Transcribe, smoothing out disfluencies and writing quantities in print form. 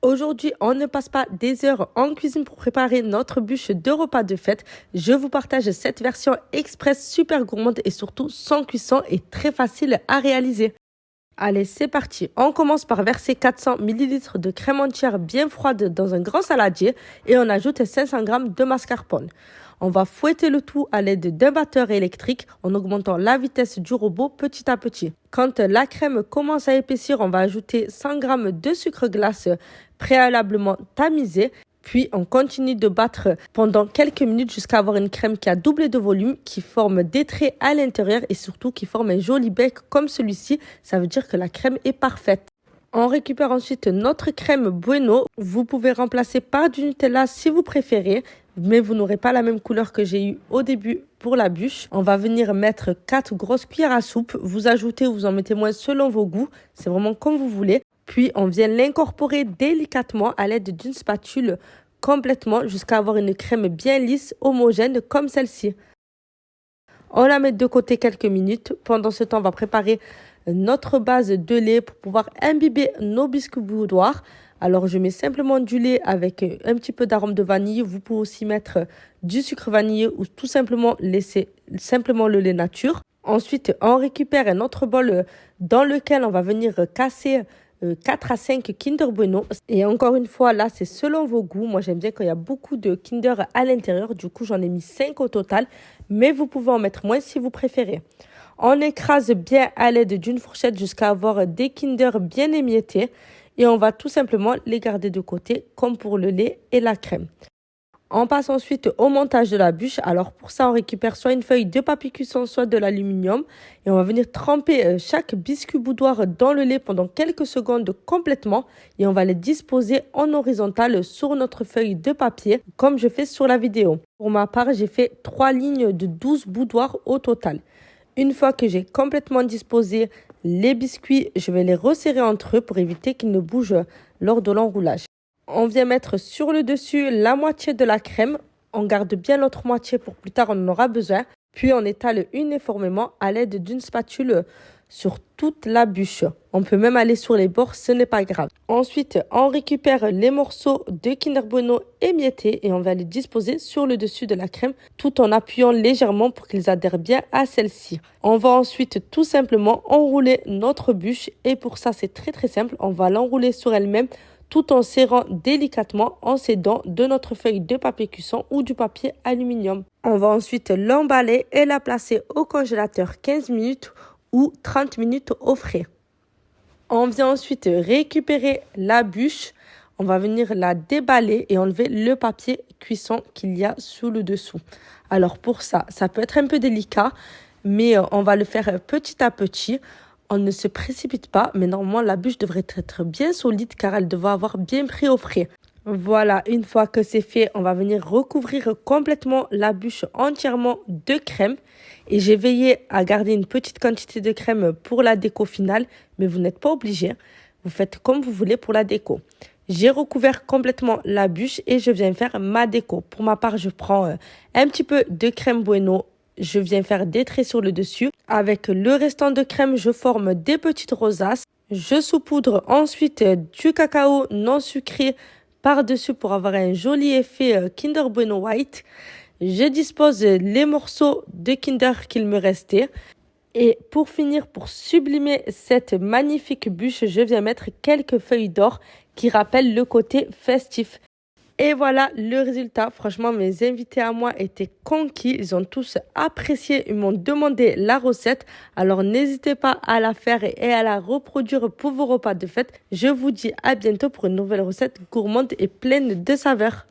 Aujourd'hui, on ne passe pas des heures en cuisine pour préparer notre bûche de repas de fête. Je vous partage cette version express super gourmande et surtout sans cuisson et très facile à réaliser. Allez, c'est parti. On commence par verser 400 ml de crème entière bien froide dans un grand saladier et on ajoute 500 g de mascarpone. On va fouetter le tout à l'aide d'un batteur électrique en augmentant la vitesse du robot petit à petit. Quand la crème commence à épaissir, on va ajouter 100 g de sucre glace préalablement tamisé. Puis, on continue de battre pendant quelques minutes jusqu'à avoir une crème qui a doublé de volume, qui forme des traits à l'intérieur et surtout qui forme un joli bec comme celui-ci. Ça veut dire que la crème est parfaite. On récupère ensuite notre crème Bueno. Vous pouvez remplacer par du Nutella si vous préférez, mais vous n'aurez pas la même couleur que j'ai eu au début pour la bûche. On va venir mettre 4 grosses cuillères à soupe. Vous ajoutez ou vous en mettez moins selon vos goûts. C'est vraiment comme vous voulez. Puis, on vient l'incorporer délicatement à l'aide d'une spatule complètement jusqu'à avoir une crème bien lisse, homogène comme celle-ci. On la met de côté quelques minutes. Pendant ce temps, on va préparer notre base de lait pour pouvoir imbiber nos biscuits boudoirs. Alors, je mets simplement du lait avec un petit peu d'arôme de vanille. Vous pouvez aussi mettre du sucre vanillé ou tout simplement laisser simplement le lait nature. Ensuite, on récupère un autre bol dans lequel on va venir casser 4 à 5 Kinder Bueno. Et encore une fois, là, c'est selon vos goûts. Moi, j'aime bien quand il y a beaucoup de Kinder à l'intérieur. Du coup, j'en ai mis 5 au total. Mais vous pouvez en mettre moins si vous préférez. On écrase bien à l'aide d'une fourchette jusqu'à avoir des Kinder bien émiettés. Et on va tout simplement les garder de côté, comme pour le lait et la crème. On passe ensuite au montage de la bûche. Alors pour ça, on récupère soit une feuille de papier cuisson, soit de l'aluminium. Et on va venir tremper chaque biscuit boudoir dans le lait pendant quelques secondes complètement. Et on va les disposer en horizontal sur notre feuille de papier, comme je fais sur la vidéo. Pour ma part, j'ai fait 3 lignes de 12 boudoirs au total. Une fois que j'ai complètement disposé les biscuits, je vais les resserrer entre eux pour éviter qu'ils ne bougent lors de l'enroulage. On vient mettre sur le dessus la moitié de la crème. On garde bien l'autre moitié pour plus tard, on en aura besoin. Puis on étale uniformément à l'aide d'une spatule sur toute la bûche. On peut même aller sur les bords, ce n'est pas grave. Ensuite, on récupère les morceaux de Kinder Bueno émiettés et on va les disposer sur le dessus de la crème tout en appuyant légèrement pour qu'ils adhèrent bien à celle-ci. On va ensuite tout simplement enrouler notre bûche et pour ça, c'est très simple. On va l'enrouler sur elle-même tout en serrant délicatement en s'aidant de notre feuille de papier cuisson ou du papier aluminium. On va ensuite l'emballer et la placer au congélateur 15 minutes ou 30 minutes au frais. On vient ensuite récupérer la bûche. On va venir la déballer et enlever le papier cuisson qu'il y a sous le dessous. Alors pour ça, ça peut être un peu délicat, mais on va le faire petit à petit. On ne se précipite pas, mais normalement la bûche devrait être bien solide car elle devrait avoir bien pris au frais. Voilà, une fois que c'est fait, on va venir recouvrir complètement la bûche entièrement de crème. Et j'ai veillé à garder une petite quantité de crème pour la déco finale, mais vous n'êtes pas obligé. Vous faites comme vous voulez pour la déco. J'ai recouvert complètement la bûche et je viens faire ma déco. Pour ma part, je prends un petit peu de crème Bueno. Je viens faire des traits sur le dessus. Avec le restant de crème, je forme des petites rosaces. Je saupoudre ensuite du cacao non sucré par-dessus pour avoir un joli effet Kinder Bueno White. Je dispose les morceaux de Kinder qu'il me restait. Et pour finir, pour sublimer cette magnifique bûche, je viens mettre quelques feuilles d'or qui rappellent le côté festif. Et voilà le résultat. Franchement, mes invités à moi étaient conquis. Ils ont tous apprécié. Ils m'ont demandé la recette. Alors, n'hésitez pas à la faire et à la reproduire pour vos repas de fête. Je vous dis à bientôt pour une nouvelle recette gourmande et pleine de saveurs.